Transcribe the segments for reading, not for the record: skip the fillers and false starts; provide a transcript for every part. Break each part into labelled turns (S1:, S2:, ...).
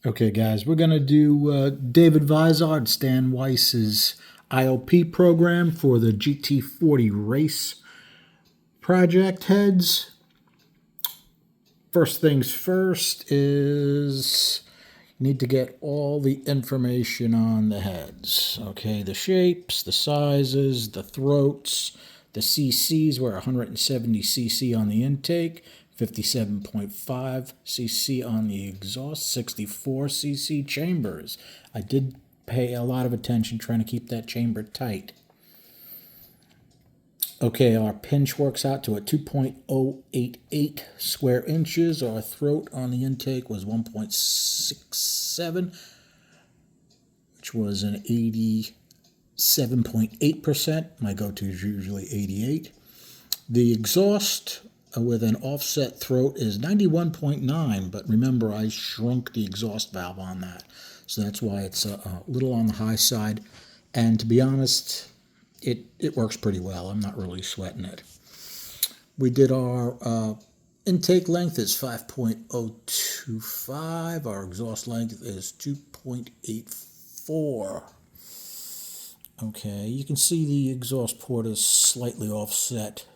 S1: Okay, guys, we're going to do David Vizard, Stan Weiss's IOP program for the GT40 Race Project heads. First things first is you need to get all the information on the heads. Okay, the shapes, the sizes, the throats, the CCs were 170 cc on the intake, 57.5 cc on the exhaust, 64 cc chambers. I did pay a lot of attention trying to keep that chamber tight. Okay, our pinch works out to a 2.088 square inches. Our throat on the intake was 1.67, which was an 87.8%. My go-to is usually 88. The exhaust with an offset throat is 91.9, but remember I shrunk the exhaust valve on that. So that's why it's a little on the high side. And to be honest, it works pretty well. I'm not really sweating it. We did our intake length is 5.025. Our exhaust length is 2.84. Okay, you can see the exhaust port is slightly offset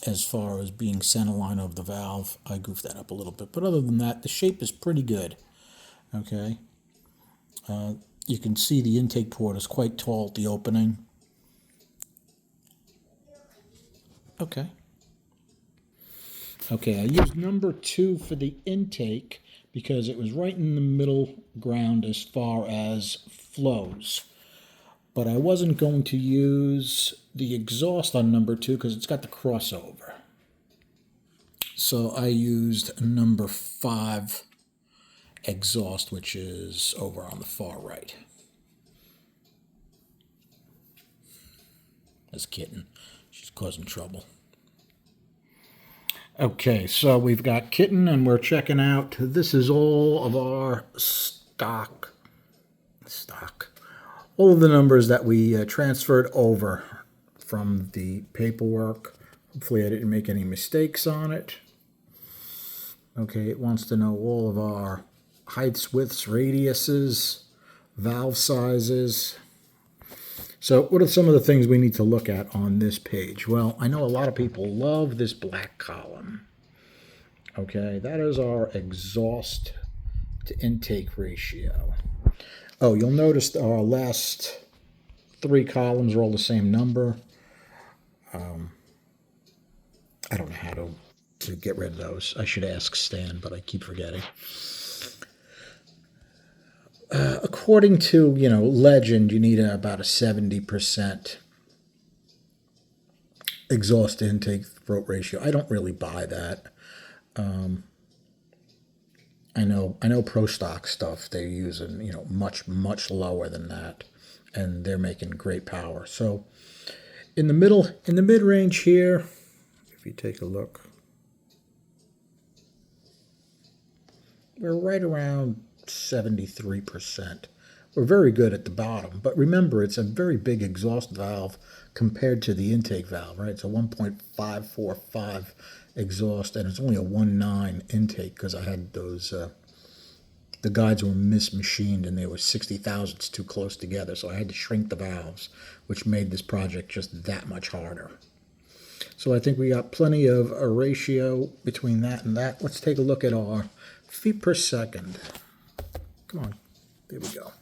S1: as far as being center line of the valve. I goofed that up a little bit, but other than that, the shape is pretty good. Okay. You can see the intake port is quite tall at the opening. Okay. Okay, I used number 2 for the intake because it was right in the middle ground as far as flows. But I wasn't going to use the exhaust on number 2 because it's got the crossover. So I used number 5 exhaust, which is over on the far right. This kitten, she's causing trouble. Okay, so we've got kitten and we're checking out. This is all of our stock. All of the numbers that we transferred over from the paperwork. Hopefully I didn't make any mistakes on it. Okay, it wants to know all of our heights, widths, radiuses, valve sizes. So what are some of the things we need to look at on this page? Well, I know a lot of people love this black column. Okay, that is our exhaust to intake ratio. Oh, you'll notice our last 3 columns are all the same number. I don't know how to get rid of those. I should ask Stan, but I keep forgetting. According to, legend, you need about a 70% exhaust to intake throat ratio. I don't really buy that. I know pro stock stuff they're using, much lower than that, and they're making great power. So in the mid range here, if you take a look, we're right around 73%. We're very good at the bottom, but remember it's a very big exhaust valve compared to the intake valve, right? It's a 1.545 exhaust, and it's only a 1.9 intake because I had those, the guides were mismachined and they were 60 thousandths too close together, so I had to shrink the valves, which made this project just that much harder. So I think we got plenty of a ratio between that and that. Let's take a look at our feet per second. Come on, there we go.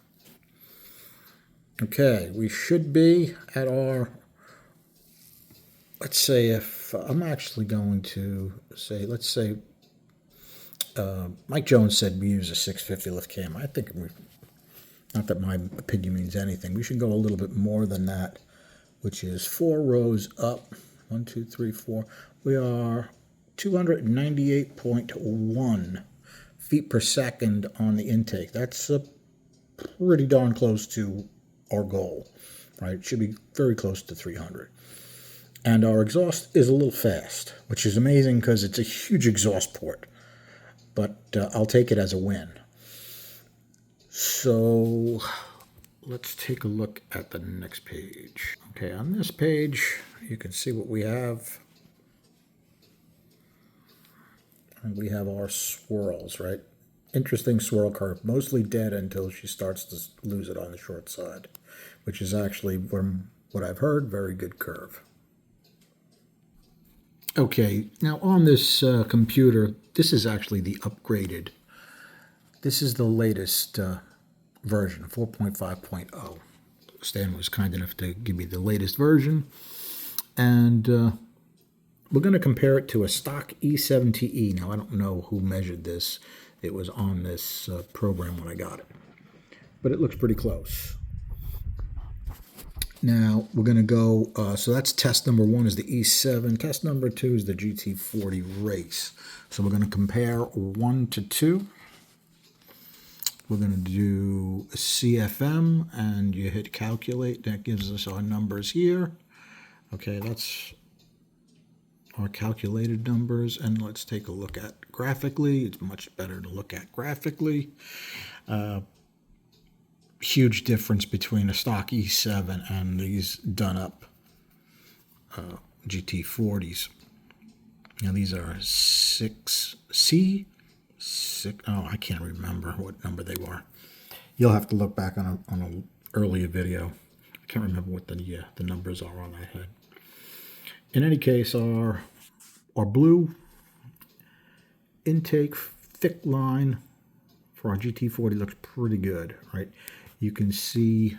S1: Okay, we should be at our, let's say if, I'm actually going to say, let's say, Mike Jones said we use a 650 lift cam. I think, not that my opinion means anything, we should go a little bit more than that, which is 4 rows up. 1, 2, 3, 4. We are 298.1 feet per second on the intake. That's pretty darn close to our goal, right? It should be very close to 300. And our exhaust is a little fast, which is amazing because it's a huge exhaust port. But I'll take it as a win. So let's take a look at the next page. Okay, on this page, you can see what we have. And we have our swirls, right? Interesting swirl curve, mostly dead until she starts to lose it on the short side, which is actually, from what I've heard, very good curve. Okay, now on this computer, this is actually the upgraded. This is the latest version, 4.5.0. Stan was kind enough to give me the latest version, and we're going to compare it to a stock E70E. Now, I don't know who measured this. It was on this program when I got it, but it looks pretty close. Now, we're going to go, so that's test number 1 is the E7. Test number 2 is the GT40 Race. So we're going to compare 1 to 2. We're going to do a CFM, and you hit calculate. That gives us our numbers here. Okay, that's our calculated numbers. And let's take a look at graphically. It's much better to look at graphically. Huge difference between a stock E7 and these done-up GT40s. Now, these are 6C. Oh, I can't remember what number they were. You'll have to look back on an earlier video. I can't remember what the numbers are on that head. In any case, our blue intake thick line for our GT40 looks pretty good, right? You can see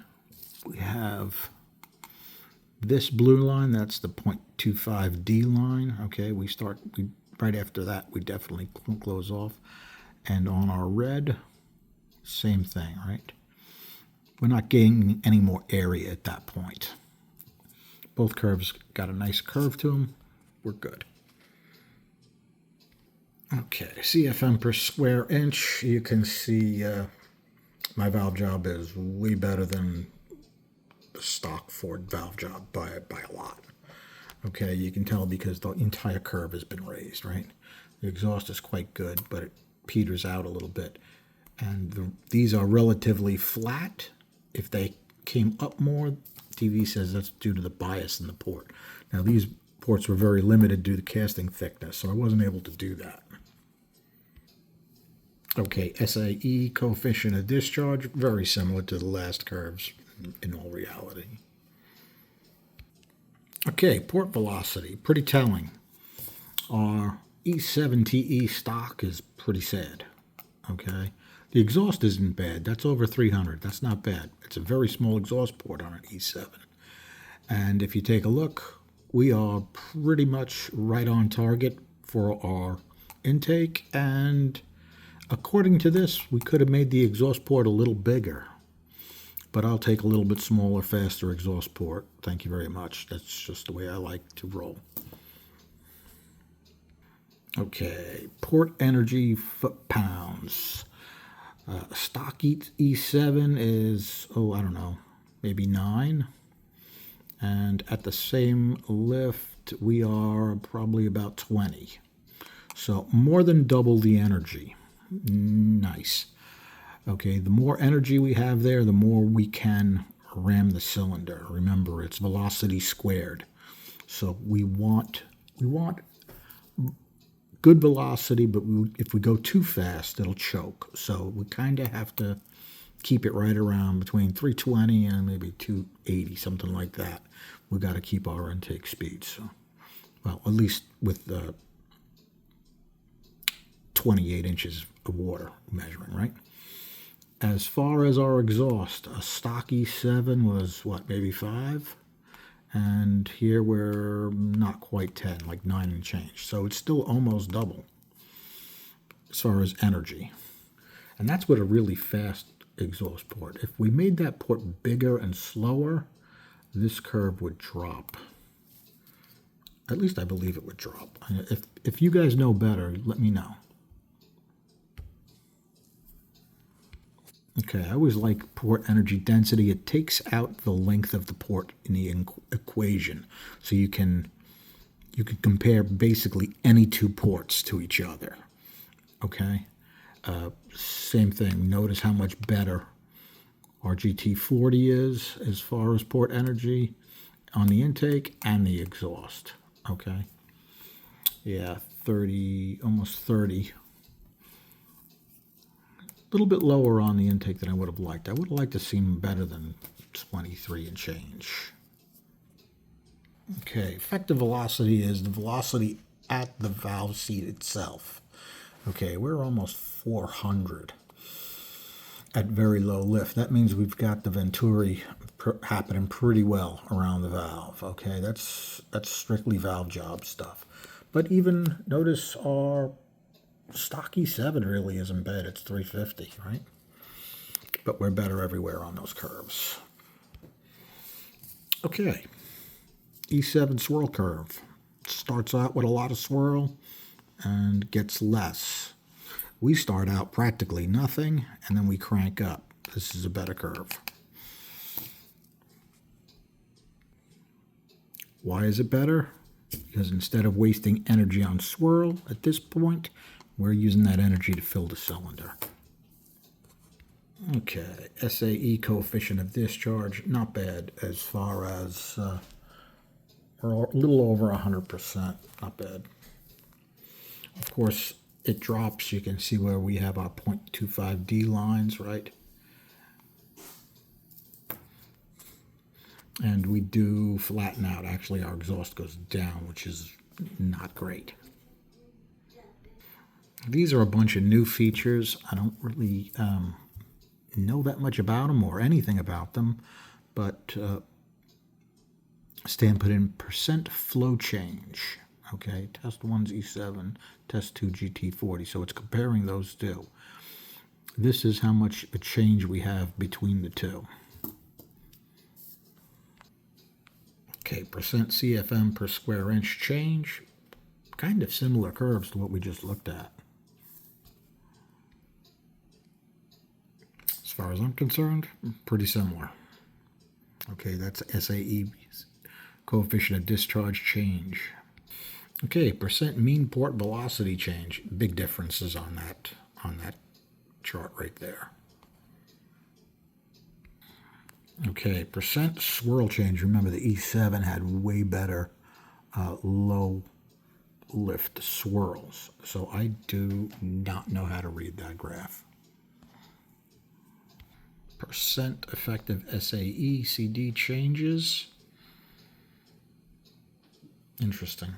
S1: we have this blue line. That's the 0.25D line. Okay, right after that, we definitely close off. And on our red, same thing, right? We're not gaining any more area at that point. Both curves got a nice curve to them. We're good. Okay, CFM per square inch. You can see my valve job is way better than the stock Ford valve job by a lot. Okay, you can tell because the entire curve has been raised, right? The exhaust is quite good, but it peters out a little bit. And these are relatively flat. If they came up more, TV says that's due to the bias in the port. Now, these ports were very limited due to casting thickness, so I wasn't able to do that. Okay, SAE, coefficient of discharge, very similar to the last curves in all reality. Okay, port velocity, pretty telling. Our E7TE stock is pretty sad, okay? The exhaust isn't bad. That's over 300. That's not bad. It's a very small exhaust port on an E7. And if you take a look, we are pretty much right on target for our intake, and according to this, we could have made the exhaust port a little bigger, but I'll take a little bit smaller, faster exhaust port. Thank you very much. That's just the way I like to roll. Okay, port energy foot-pounds. Stock E7 is, I don't know, maybe 9. And at the same lift, we are probably about 20. So more than double the energy. Nice. Okay, the more energy we have there, the more we can ram the cylinder. Remember, it's velocity squared. So we want good velocity, but if we go too fast, it'll choke. So we kind of have to keep it right around between 320 and maybe 280, something like that. We got to keep our intake speed. So, well, at least with the 28 inches of water measuring, right? As far as our exhaust, a stock E7 was, what, maybe 5? And here we're not quite 10, like 9 and change. So it's still almost double as far as energy. And that's with a really fast exhaust port. If we made that port bigger and slower, this curve would drop. At least I believe it would drop. If you guys know better, let me know. Okay, I always like port energy density. It takes out the length of the port in the equation. So you can compare basically any two ports to each other. Okay? Same thing. Notice how much better our GT40 is as far as port energy on the intake and the exhaust. Okay? Yeah, 30, almost 30. little bit lower on the intake than I would have liked. I would have liked to see better than 23 and change. Okay, effective velocity is the velocity at the valve seat itself. Okay, we're almost 400 at very low lift. That means we've got the venturi happening pretty well around the valve. Okay, that's strictly valve job stuff. But even notice our stock E7 really isn't bad. It's 350, right? But we're better everywhere on those curves. Okay, E7 swirl curve. Starts out with a lot of swirl and gets less. We start out practically nothing, and then we crank up. This is a better curve. Why is it better? Because instead of wasting energy on swirl at this point, we're using that energy to fill the cylinder. Okay, SAE coefficient of discharge, not bad as far as we're a little over 100%, not bad. Of course, it drops. You can see where we have our 0.25D lines, right? And we do flatten out. Actually, our exhaust goes down, which is not great. These are a bunch of new features. I don't really know that much about them or anything about them, but Stan put in percent flow change. Okay, test 1's E7, test 2 GT40. So it's comparing those two. This is how much a change we have between the two. Okay, percent CFM per square inch change. Kind of similar curves to what we just looked at. As far as I'm concerned, pretty similar. Okay, that's SAE, coefficient of discharge change. Okay, percent mean port velocity change. Big differences on that chart right there. Okay, percent swirl change. Remember, the E7 had way better low lift swirls. So I do not know how to read that graph. Percent effective SAE CD changes. Interesting.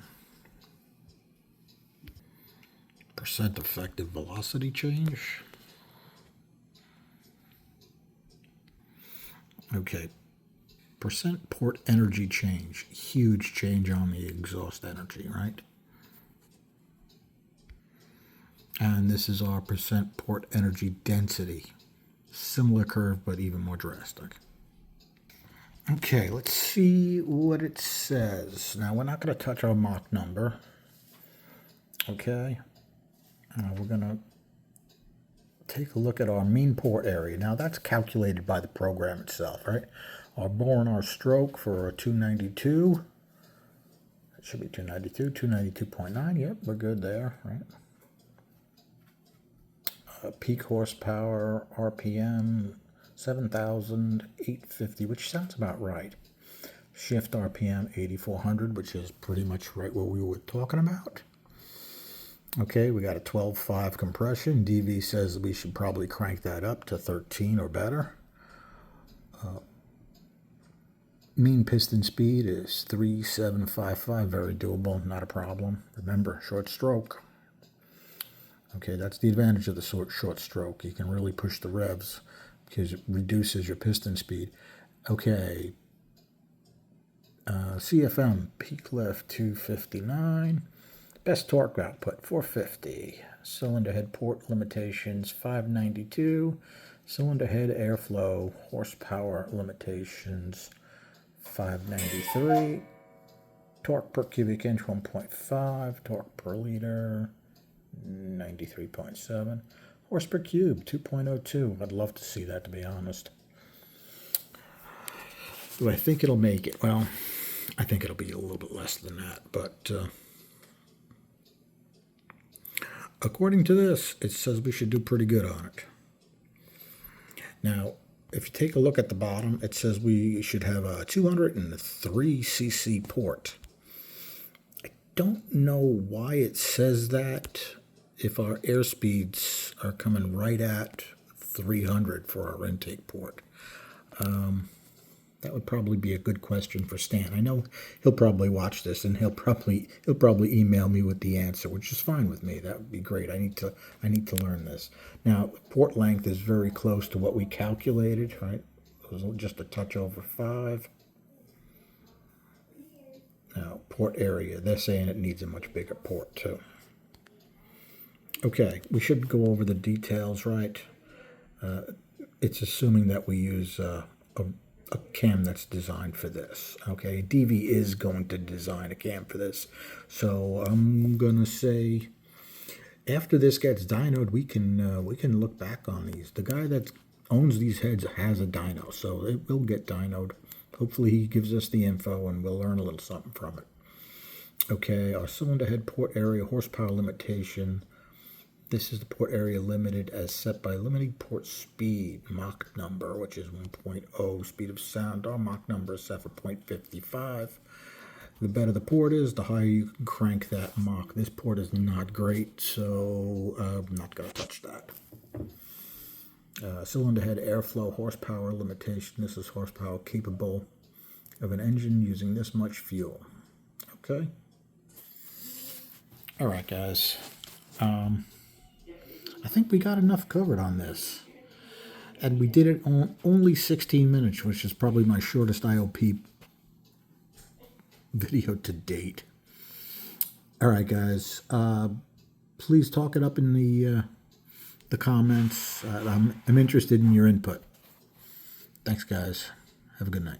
S1: Percent effective velocity change. Okay. Percent port energy change. Huge change on the exhaust energy, right? And this is our percent port energy density. Similar curve, but even more drastic. Okay, let's see what it says. Now, we're not going to touch our Mach number. Okay. We're going to take a look at our mean port area. Now, that's calculated by the program itself, right? Our bore and our stroke for a 292. It should be 292, 292.9. Yep, we're good there, right? Peak horsepower, RPM, 7,850, which sounds about right. Shift RPM, 8,400, which is pretty much right what we were talking about. Okay, we got a 12.5 compression. DV says we should probably crank that up to 13 or better. Mean piston speed is 3,755, very doable, not a problem. Remember, short stroke. Okay, that's the advantage of the short stroke. You can really push the revs because it reduces your piston speed. Okay, CFM, peak lift 259. Best torque output, 450. Cylinder head port limitations, 592. Cylinder head airflow, horsepower limitations, 593. Torque per cubic inch, 1.5. Torque per liter, 93.7. Horse per cube, 2.02. I'd love to see that, to be honest. Do I think it'll make it? Well, I think it'll be a little bit less than that, but according to this, it says we should do pretty good on it. Now, if you take a look at the bottom, it says we should have a 203 cc port. I don't know why it says that if our airspeeds are coming right at 300 for our intake port. That would probably be a good question for Stan. I know he'll probably watch this, and he'll probably email me with the answer, which is fine with me. That would be great. I need to learn this. Now, port length is very close to what we calculated, right? It was just a touch over 5. Now, port area, they're saying it needs a much bigger port too. Okay, we should go over the details, right? It's assuming that we use a cam that's designed for this. Okay, DV is going to design a cam for this. So I'm gonna say after this gets dynoed, we can look back on these. The guy that owns these heads has a dyno, so it will get dynoed. Hopefully he gives us the info and we'll learn a little something from it. Okay, our cylinder head port area horsepower limitation. This is the port area limited as set by limiting port speed, Mach number, which is 1.0, speed of sound. Our Mach number is set for 0.55. The better the port is, the higher you can crank that Mach. This port is not great, so I'm not going to touch that. Cylinder head airflow horsepower limitation. This is horsepower capable of an engine using this much fuel. Okay. All right, guys. I think we got enough covered on this. And we did it on only 16 minutes, which is probably my shortest IOP video to date. All right, guys. Please talk it up in the comments. I'm interested in your input. Thanks, guys. Have a good night.